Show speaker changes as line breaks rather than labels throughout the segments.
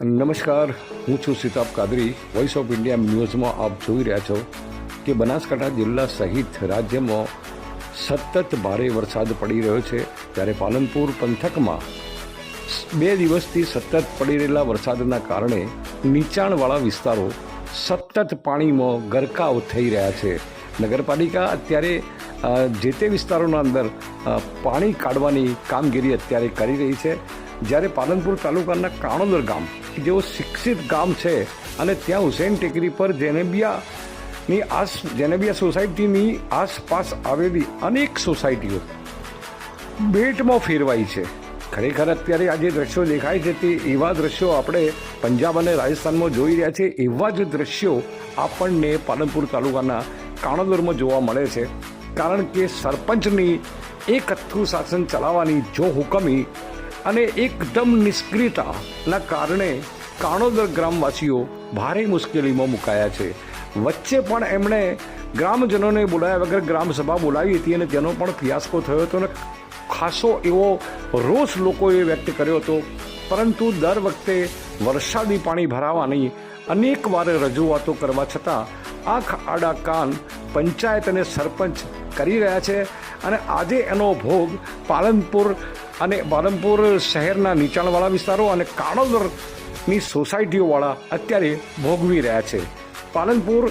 નમસ્કાર, હું છું Sitab Kadri. Voice of India ન્યૂઝમાં આપ જોઈ રહ્યા છો કે બનાસકાંઠા જિલ્લા સહિત રાજ્યમાં સતત ભારે વરસાદ પડી રહ્યો છે. ત્યારે પાલનપુર પંથકમાં 2 દિવસથી સતત પડી રહેલા વરસાદના કારણે નીચાણવાળા વિસ્તારો સતત પાણીમાં ગરકાવ થઈ રહ્યા છે. નગરપાલિકા અત્યારે જે તે વિસ્તારોના અંદર પાણી કાઢવાની કામગીરી અત્યારે કરી રહી છે. જ્યારે પાલનપુર તાલુકાના કાણોદર ગામ જેઓ શિક્ષિત ગામ છે અને ત્યાં હુસેન ટેકરી પર જેનેબિયા સોસાયટીની આસપાસ આવેલી અનેક સોસાયટીઓ બેટમાં ફેરવાઈ છે. ખરેખર અત્યારે આ જે દ્રશ્યો દેખાય છે તે એવા દ્રશ્યો આપણે પંજાબ અને રાજસ્થાનમાં જોઈ રહ્યા છે. એવા જ દ્રશ્યો આપણને પાલનપુર તાલુકાના કાણોદરમાં જોવા મળે છે. કારણ કે સરપંચની એક અથ્થું શાસન ચલાવવાની જો હુકમી અને એકદમ નિષ્ક્રિયતાના કારણે કાણોદર ગ્રામવાસીઓ ભારે મુશ્કેલીમાં મુકાયા છે. વચ્ચે પણ એમણે ગ્રામજનોને બોલાવ્યા વગર ગ્રામસભા બોલાવી હતી અને તેનો પણ ફિયાસ્કો થયો હતો અને ખાસો એવો રોષ લોકોએ વ્યક્ત કર્યો હતો. પરંતુ દર વખતે વરસાદી પાણી ભરાવાની અનેક વાર રજૂઆતો કરવા છતાં આંખ આડા કાન પંચાયત અને સરપંચ કરી રહ્યા છે. અને આજે એનો ભોગ પાલનપુર શહેરના નીચાણવાળા વિસ્તારો અને કાણોદરની સોસાયટીઓવાળા અત્યારે ભોગવી રહ્યા છે. પાલનપુર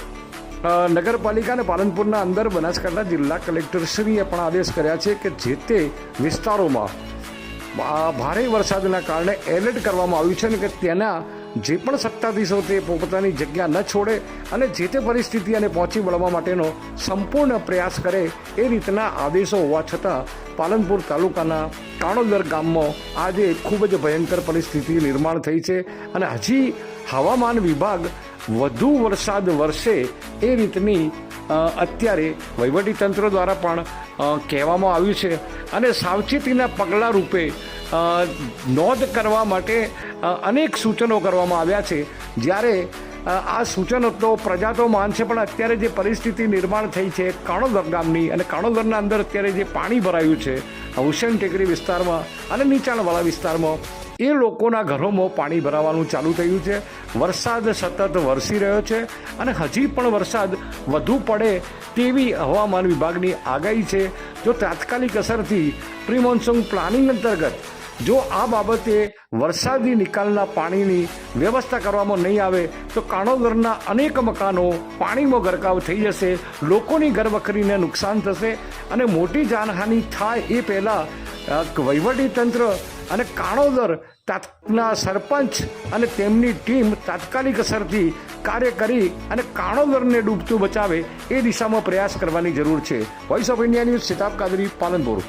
નગરપાલિકા અને પાલનપુરના અંદર બનાસકાંઠા જિલ્લા કલેક્ટરશ્રીએ પણ આદેશ કર્યા છે કે જે તે વિસ્તારોમાં ભારે વરસાદના કારણે એલર્ટ કરવામાં આવ્યું છે અને કે તેના જે પણ સત્તાધીશો તે પોતાની જગ્યા ન છોડે અને જે તે પરિસ્થિતિ અને પહોંચી વળવા માટેનો સંપૂર્ણ પ્રયાસ કરે એ રીતના આદેશો હોવા છતાં પાલનપુર તાલુકાના કાણોદર ગામમાં આજે ખૂબ જ ભયંકર પરિસ્થિતિ નિર્માણ થઈ છે. અને હજી હવામાન વિભાગ વધુ વરસાદ વરસે એ રીતની અત્યારે વહીવટીતંત્ર દ્વારા પણ કહેવામાં આવ્યું છે. અને સાવચેતીના પગલાં રૂપે નોંધ કરવા માટે અનેક સૂચનો કરવામાં આવ્યા છે. જ્યારે આ સૂચનો તો પ્રજા તો માનશે, પણ અત્યારે જે પરિસ્થિતિ નિર્માણ થઈ છે કાણોદર ગામની અને કાણોદરના અંદર અત્યારે જે પાણી ભરાયું છે હુસેન ટેકરી વિસ્તારમાં અને નીચાણવાળા વિસ્તારમાં, એ લોકોના ઘરોમાં પાણી ભરાવાનું ચાલુ થયું છે. વરસાદ સતત વરસી રહ્યો છે અને હજી પણ વરસાદ વધુ પડે તેવી હવામાન વિભાગની આગાહી છે. જો તાત્કાલિક અસરથી પ્રી મોન્સૂન પ્લાનિંગ અંતર્ગત જો આ બાબતે વરસાદી નિકાલના પાણીની વ્યવસ્થા કરવામાં નહીં આવે તો કાણોદરના અનેક મકાનો પાણીમાં ગરકાવ થઈ જશે, લોકોની ઘરવખરીને નુકસાન થશે અને મોટી જાનહાનિ થાય એ પહેલાં વહીવટીતંત્ર અને કાણોદરના સરપંચ અને તેમની ટીમ તાત્કાલિક અસરથી કાર્ય કરી અને કાણોદરને ડૂબતું બચાવે એ દિશામાં પ્રયાસ કરવાની જરૂર છે. Voice of India news, Sitab Kadri, Palanpur.